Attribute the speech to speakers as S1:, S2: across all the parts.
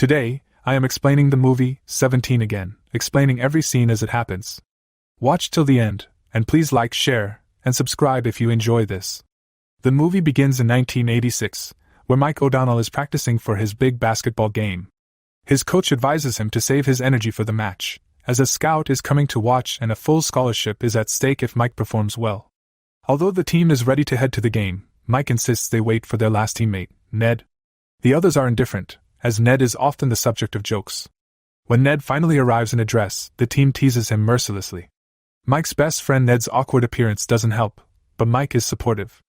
S1: Today, I am explaining the movie 17 again, explaining every scene as it happens. Watch till the end, and please like, share, and subscribe if you enjoy this. The movie begins in 1986, where Mike O'Donnell is practicing for his big basketball game. His coach advises him to save his energy for the match, as a scout is coming to watch and a full scholarship is at stake if Mike performs well. Although the team is ready to head to the game, Mike insists they wait for their last teammate, Ned. The others are indifferent, as Ned is often the subject of jokes. When Ned finally arrives in a dress, the team teases him mercilessly. Mike's best friend Ned's awkward appearance doesn't help, but Mike is supportive.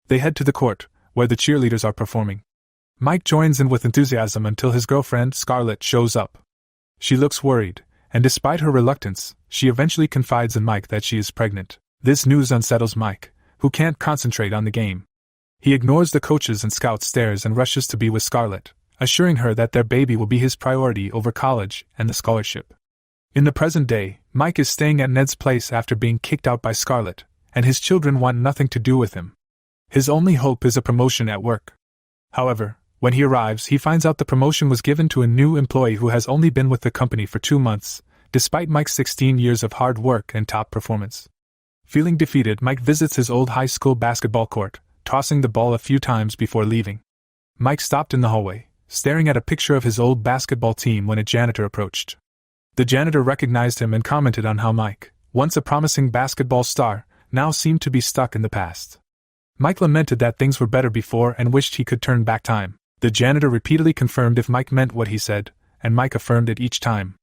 S1: They head to the court, where the cheerleaders are performing. Mike joins in with enthusiasm until his girlfriend, Scarlett, shows up. She looks worried, and despite her reluctance, she eventually confides in Mike that she is pregnant. This news unsettles Mike, who can't concentrate on the game. He ignores the coaches and scouts' stares and rushes to be with Scarlett, assuring her that their baby will be his priority over college and the scholarship. In the present day, Mike is staying at Ned's place after being kicked out by Scarlett, and his children want nothing to do with him. His only hope is a promotion at work. However, when he arrives, he finds out the promotion was given to a new employee who has only been with the company for 2 months, despite Mike's 16 years of hard work and top performance. Feeling defeated, Mike visits his old high school basketball court, tossing the ball a few times before leaving. Mike stopped in the hallway, staring at a picture of his old basketball team when a janitor approached. The janitor recognized him and commented on how Mike, once a promising basketball star, now seemed to be stuck in the past. Mike lamented that things were better before and wished he could turn back time. The janitor repeatedly confirmed if Mike meant what he said, and Mike affirmed it each time.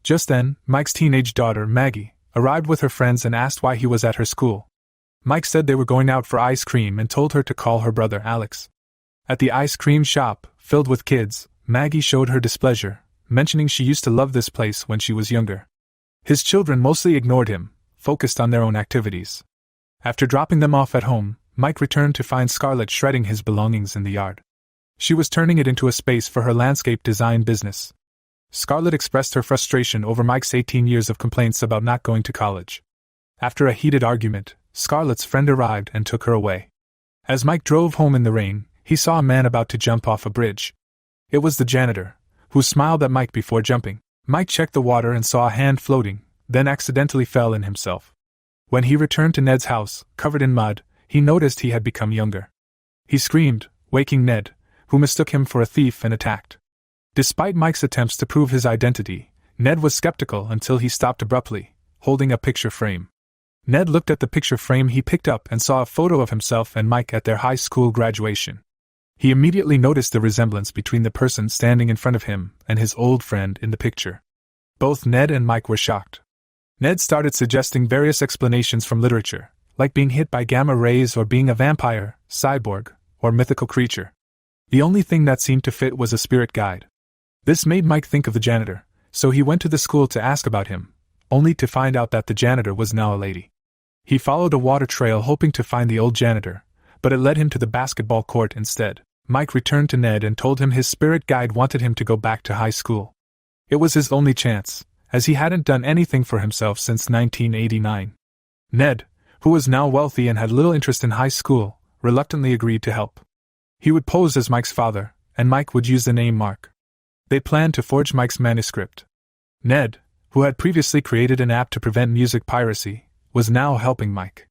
S1: Just then, Mike's teenage daughter, Maggie, arrived with her friends and asked why he was at her school. Mike said they were going out for ice cream and told her to call her brother Alex. At the ice cream shop, filled with kids, Maggie showed her displeasure, mentioning she used to love this place when she was younger. His children mostly ignored him, focused on their own activities. After dropping them off at home, Mike returned to find Scarlett shredding his belongings in the yard. She was turning it into a space for her landscape design business. Scarlett expressed her frustration over Mike's 18 years of complaints about not going to college. After a heated argument, Scarlett's friend arrived and took her away. As Mike drove home in the rain, he saw a man about to jump off a bridge. It was the janitor, who smiled at Mike before jumping. Mike checked the water and saw a hand floating, then accidentally fell in himself. When he returned to Ned's house, covered in mud, he noticed he had become younger. He screamed, waking Ned, who mistook him for a thief and attacked. Despite Mike's attempts to prove his identity, Ned was skeptical until he stopped abruptly, holding a picture frame. Ned looked at the picture frame he picked up and saw a photo of himself and Mike at their high school graduation. He immediately noticed the resemblance between the person standing in front of him and his old friend in the picture. Both Ned and Mike were shocked. Ned started suggesting various explanations from literature, like being hit by gamma rays or being a vampire, cyborg, or mythical creature. The only thing that seemed to fit was a spirit guide. This made Mike think of the janitor, so he went to the school to ask about him, only to find out that the janitor was now a lady. He followed a water trail hoping to find the old janitor, but it led him to the basketball court instead. Mike returned to Ned and told him his spirit guide wanted him to go back to high school. It was his only chance, as he hadn't done anything for himself since 1989. Ned, who was now wealthy and had little interest in high school, reluctantly agreed to help. He would pose as Mike's father, and Mike would use the name Mark. They planned to forge Mike's manuscript. Ned, who had previously created an app to prevent music piracy, was now helping Mike.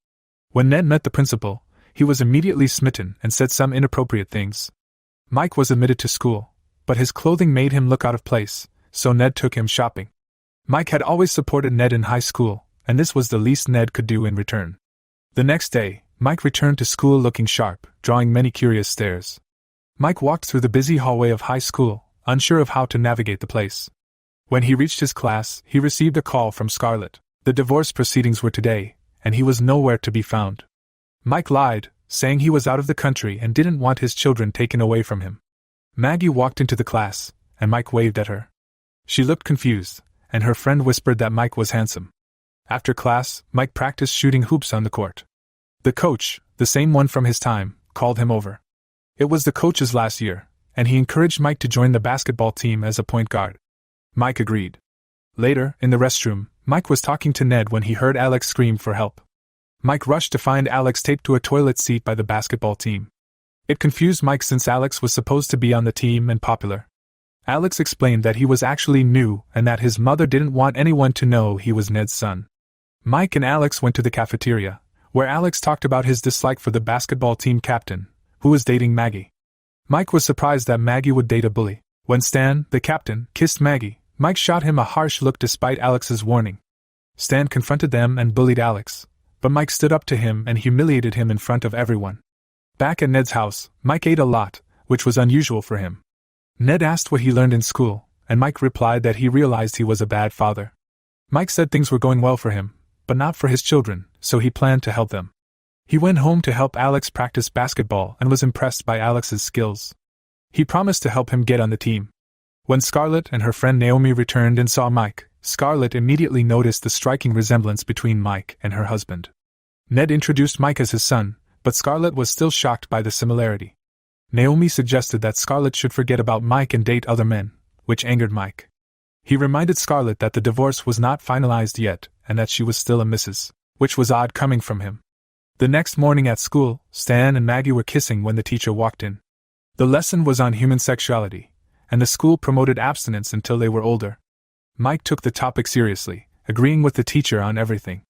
S1: When Ned met the principal, he was immediately smitten and said some inappropriate things. Mike was admitted to school, but his clothing made him look out of place, so Ned took him shopping. Mike had always supported Ned in high school, and this was the least Ned could do in return. The next day, Mike returned to school looking sharp, drawing many curious stares. Mike walked through the busy hallway of high school, unsure of how to navigate the place. When he reached his class, he received a call from Scarlett. The divorce proceedings were today, and he was nowhere to be found. Mike lied, saying he was out of the country and didn't want his children taken away from him. Maggie walked into the class, and Mike waved at her. She looked confused, and her friend whispered that Mike was handsome. After class, Mike practiced shooting hoops on the court. The coach, the same one from his time, called him over. It was the coach's last year, and he encouraged Mike to join the basketball team as a point guard. Mike agreed. Later, in the restroom, Mike was talking to Ned when he heard Alex scream for help. Mike rushed to find Alex taped to a toilet seat by the basketball team. It confused Mike since Alex was supposed to be on the team and popular. Alex explained that he was actually new and that his mother didn't want anyone to know he was Ned's son. Mike and Alex went to the cafeteria, where Alex talked about his dislike for the basketball team captain, who was dating Maggie. Mike was surprised that Maggie would date a bully. When Stan, the captain, kissed Maggie, Mike shot him a harsh look despite Alex's warning. Stan confronted them and bullied Alex, but Mike stood up to him and humiliated him in front of everyone. Back at Ned's house, Mike ate a lot, which was unusual for him. Ned asked what he learned in school, and Mike replied that he realized he was a bad father. Mike said things were going well for him, but not for his children, so he planned to help them. He went home to help Alex practice basketball and was impressed by Alex's skills. He promised to help him get on the team. When Scarlett and her friend Naomi returned and saw Mike, Scarlett immediately noticed the striking resemblance between Mike and her husband. Ned introduced Mike as his son, but Scarlett was still shocked by the similarity. Naomi suggested that Scarlett should forget about Mike and date other men, which angered Mike. He reminded Scarlett that the divorce was not finalized yet and that she was still a Mrs., which was odd coming from him. The next morning at school, Stan and Maggie were kissing when the teacher walked in. The lesson was on human sexuality, and the school promoted abstinence until they were older. Mike took the topic seriously, agreeing with the teacher on everything.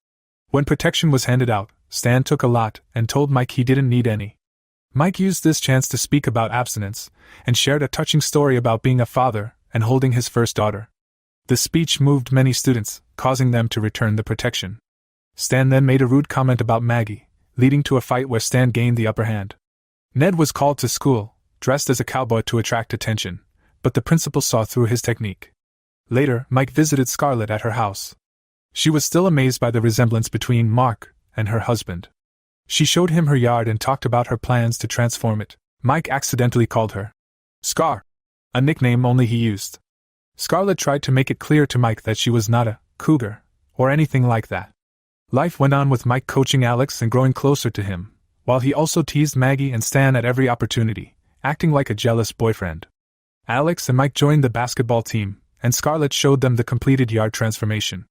S1: When protection was handed out, Stan took a lot and told Mike he didn't need any. Mike used this chance to speak about abstinence, and shared a touching story about being a father and holding his first daughter. The speech moved many students, causing them to return the protection. Stan then made a rude comment about Maggie, leading to a fight where Stan gained the upper hand. Ned was called to school, dressed as a cowboy to attract attention, but the principal saw through his technique. Later, Mike visited Scarlett at her house. She was still amazed by the resemblance between Mark and her husband. She showed him her yard and talked about her plans to transform it. Mike accidentally called her Scar, a nickname only he used. Scarlett tried to make it clear to Mike that she was not a cougar, or anything like that. Life went on with Mike coaching Alex and growing closer to him, while he also teased Maggie and Stan at every opportunity, acting like a jealous boyfriend. Alex and Mike joined the basketball team, and Scarlett showed them the completed yard transformation.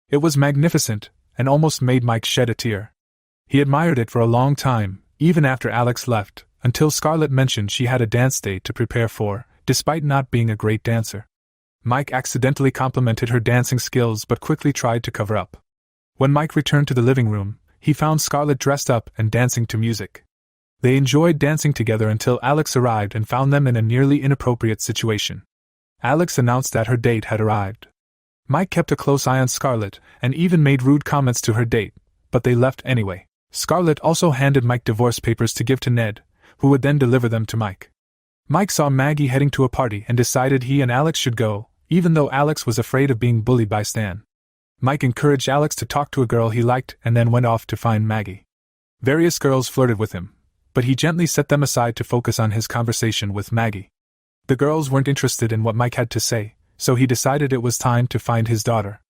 S1: It was magnificent, and almost made Mike shed a tear. He admired it for a long time, even after Alex left, until Scarlett mentioned she had a dance date to prepare for, despite not being a great dancer. Mike accidentally complimented her dancing skills but quickly tried to cover up. When Mike returned to the living room, he found Scarlett dressed up and dancing to music. They enjoyed dancing together until Alex arrived and found them in a nearly inappropriate situation. Alex announced that her date had arrived. Mike kept a close eye on Scarlett and even made rude comments to her date, but they left anyway. Scarlett also handed Mike divorce papers to give to Ned, who would then deliver them to Mike. Mike saw Maggie heading to a party and decided he and Alex should go, even though Alex was afraid of being bullied by Stan. Mike encouraged Alex to talk to a girl he liked and then went off to find Maggie. Various girls flirted with him, but he gently set them aside to focus on his conversation with Maggie. The girls weren't interested in what Mike had to say, so he decided it was time to find his daughter.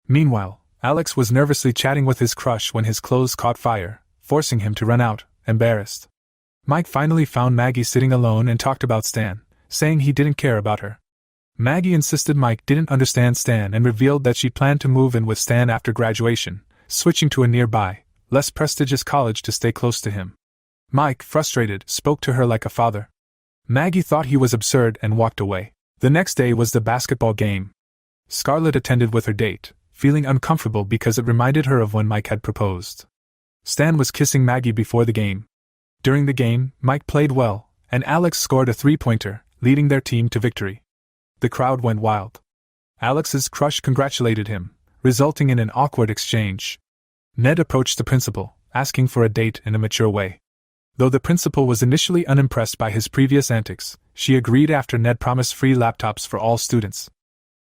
S1: Meanwhile, Alex was nervously chatting with his crush when his clothes caught fire, forcing him to run out, embarrassed. Mike finally found Maggie sitting alone and talked about Stan, saying he didn't care about her. Maggie insisted Mike didn't understand Stan and revealed that she planned to move in with Stan after graduation, switching to a nearby, less prestigious college to stay close to him. Mike, frustrated, spoke to her like a father. Maggie thought he was absurd and walked away. The next day was the basketball game. Scarlett attended with her date, feeling uncomfortable because it reminded her of when Mike had proposed. Stan was kissing Maggie before the game. During the game, Mike played well, and Alex scored a three-pointer, leading their team to victory. The crowd went wild. Alex's crush congratulated him, resulting in an awkward exchange. Ned approached the principal, asking for a date in a mature way. Though the principal was initially unimpressed by his previous antics, she agreed after Ned promised free laptops for all students.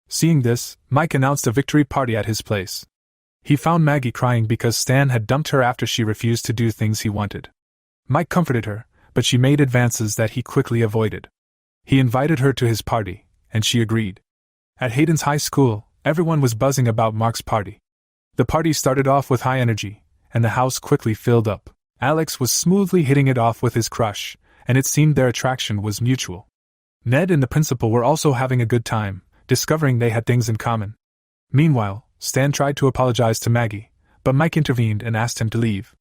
S1: Seeing this, Mike announced a victory party at his place. He found Maggie crying because Stan had dumped her after she refused to do things he wanted. Mike comforted her, but she made advances that he quickly avoided. He invited her to his party, and she agreed. At Hayden's high school, everyone was buzzing about Mark's party. The party started off with high energy, and the house quickly filled up. Alex was smoothly hitting it off with his crush, and it seemed their attraction was mutual. Ned and the principal were also having a good time, discovering they had things in common. Meanwhile, Stan tried to apologize to Maggie, but Mike intervened and asked him to leave.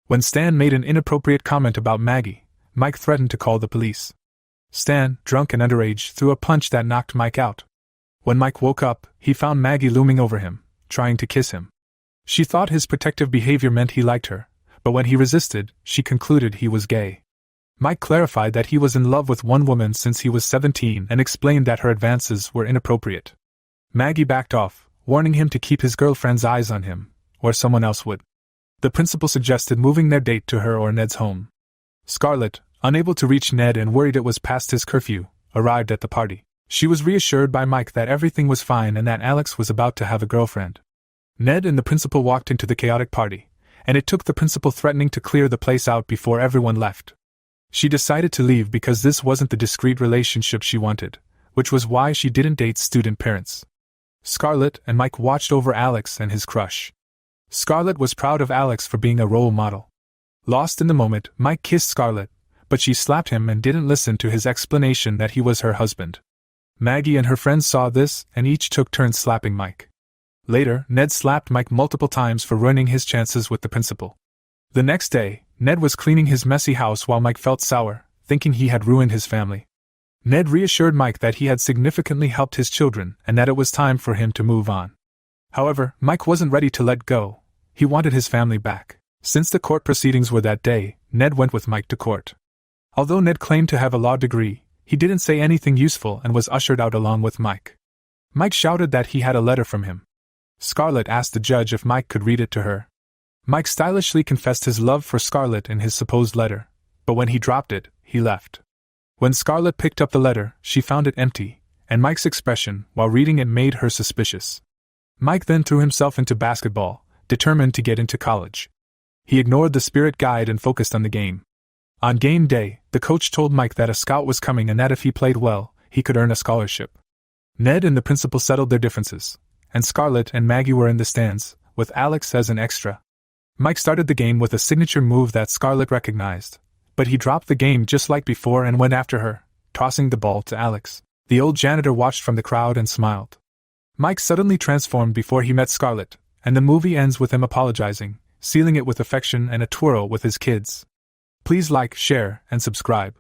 S1: When Stan made an inappropriate comment about Maggie, Mike threatened to call the police. Stan, drunk and underage, threw a punch that knocked Mike out. When Mike woke up, he found Maggie looming over him, trying to kiss him. She thought his protective behavior meant he liked her, but when he resisted, she concluded he was gay. Mike clarified that he was in love with one woman since he was 17 and explained that her advances were inappropriate. Maggie backed off, warning him to keep his girlfriend's eyes on him, or someone else would. The principal suggested moving their date to her or Ned's home. Scarlett, unable to reach Ned and worried it was past his curfew, arrived at the party. She was reassured by Mike that everything was fine and that Alex was about to have a girlfriend. Ned and the principal walked into the chaotic party, and it took the principal threatening to clear the place out before everyone left. She decided to leave because this wasn't the discreet relationship she wanted, which was why she didn't date student parents. Scarlett and Mike watched over Alex and his crush. Scarlett was proud of Alex for being a role model. Lost in the moment, Mike kissed Scarlett, but she slapped him and didn't listen to his explanation that he was her husband. Maggie and her friends saw this and each took turns slapping Mike. Later, Ned slapped Mike multiple times for ruining his chances with the principal. The next day, Ned was cleaning his messy house while Mike felt sour, thinking he had ruined his family. Ned reassured Mike that he had significantly helped his children and that it was time for him to move on. However, Mike wasn't ready to let go. He wanted his family back. Since the court proceedings were that day, Ned went with Mike to court. Although Ned claimed to have a law degree, he didn't say anything useful and was ushered out along with Mike. Mike shouted that he had a letter from him. Scarlett asked the judge if Mike could read it to her. Mike stylishly confessed his love for Scarlett in his supposed letter, but when he dropped it, he left. When Scarlett picked up the letter, she found it empty, and Mike's expression while reading it made her suspicious. Mike then threw himself into basketball, determined to get into college. He ignored the spirit guide and focused on the game. On game day, the coach told Mike that a scout was coming and that if he played well, he could earn a scholarship. Ned and the principal settled their differences, and Scarlett and Maggie were in the stands, with Alex as an extra. Mike started the game with a signature move that Scarlett recognized, but he dropped the game just like before and went after her, tossing the ball to Alex. The old janitor watched from the crowd and smiled. Mike suddenly transformed before he met Scarlett, and the movie ends with him apologizing, sealing it with affection and a twirl with his kids. Please like, share, and subscribe.